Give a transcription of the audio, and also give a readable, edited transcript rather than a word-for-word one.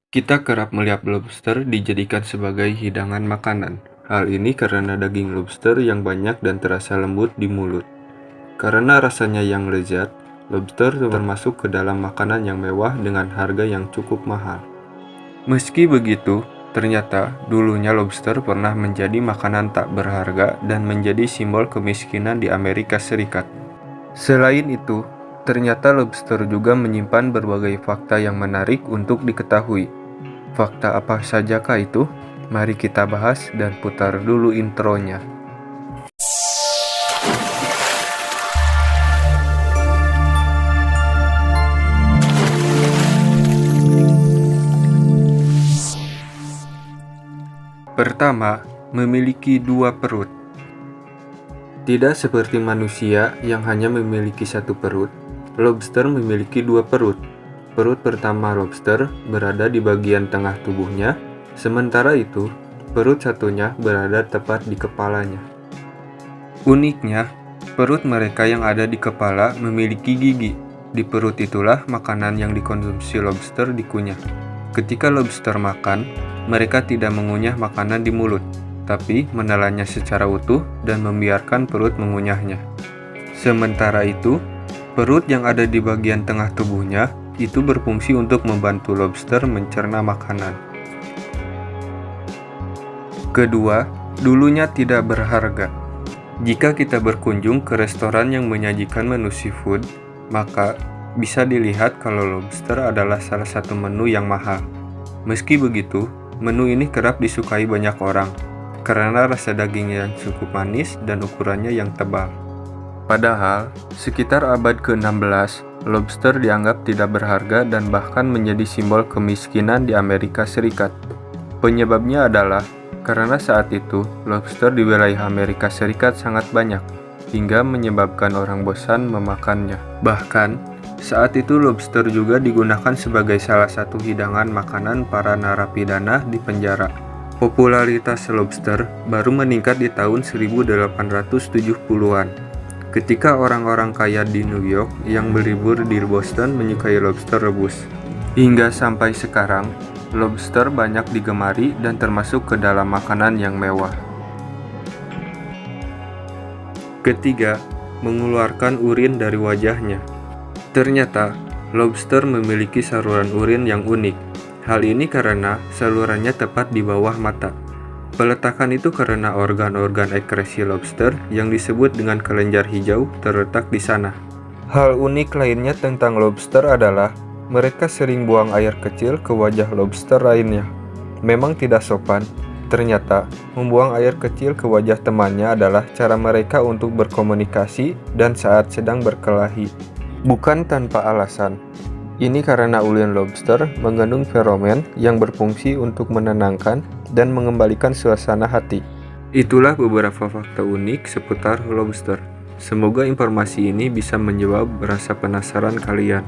Kita kerap melihat lobster dijadikan sebagai hidangan makanan. Hal ini karena daging lobster yang banyak dan terasa lembut di mulut. Karena rasanya yang lezat, lobster termasuk ke dalam makanan yang mewah dengan harga yang cukup mahal. Meski begitu, ternyata dulunya lobster pernah menjadi makanan tak berharga dan menjadi simbol kemiskinan di Amerika Serikat. Selain itu, ternyata lobster juga menyimpan berbagai fakta yang menarik untuk diketahui. Fakta apa sajakah itu? Mari kita bahas dan putar dulu intronya. Pertama, memiliki dua perut. Tidak seperti manusia yang hanya memiliki satu perut, lobster memiliki dua perut. Perut pertama lobster berada di bagian tengah tubuhnya, sementara itu, perut satunya berada tepat di kepalanya. Uniknya, perut mereka yang ada di kepala memiliki gigi. Di perut itulah makanan yang dikonsumsi lobster dikunyah. Ketika lobster makan, mereka tidak mengunyah makanan di mulut, tapi menelannya secara utuh dan membiarkan perut mengunyahnya. Sementara itu, perut yang ada di bagian tengah tubuhnya itu berfungsi untuk membantu lobster mencerna makanan. Kedua, dulunya tidak berharga. Jika kita berkunjung ke restoran yang menyajikan menu seafood, maka bisa dilihat kalau lobster adalah salah satu menu yang mahal. Meski begitu, menu ini kerap disukai banyak orang karena rasa dagingnya yang cukup manis dan ukurannya yang tebal. Padahal, sekitar abad ke-16, lobster dianggap tidak berharga dan bahkan menjadi simbol kemiskinan di Amerika Serikat. Penyebabnya adalah karena saat itu lobster di wilayah Amerika Serikat sangat banyak, hingga menyebabkan orang bosan memakannya. Bahkan, saat itu lobster juga digunakan sebagai salah satu hidangan makanan para narapidana di penjara. Popularitas lobster baru meningkat di tahun 1870-an. Ketika orang-orang kaya di New York yang berlibur di Boston menyukai lobster rebus. Hingga sampai sekarang, lobster banyak digemari dan termasuk ke dalam makanan yang mewah. Ketiga, mengeluarkan urin dari wajahnya. Ternyata, lobster memiliki saluran urin yang unik. Hal ini karena salurannya tepat di bawah mata. Peletakan itu karena organ-organ ekskresi lobster yang disebut dengan kelenjar hijau terletak di sana. Hal unik lainnya tentang lobster adalah mereka sering buang air kecil ke wajah lobster lainnya. Memang tidak sopan, ternyata membuang air kecil ke wajah temannya adalah cara mereka untuk berkomunikasi dan saat sedang berkelahi. Bukan tanpa alasan. Ini karena urin lobster mengandung feromen yang berfungsi untuk menenangkan dan mengembalikan suasana hati. Itulah beberapa fakta unik seputar lobster. Semoga informasi ini bisa menjawab rasa penasaran kalian.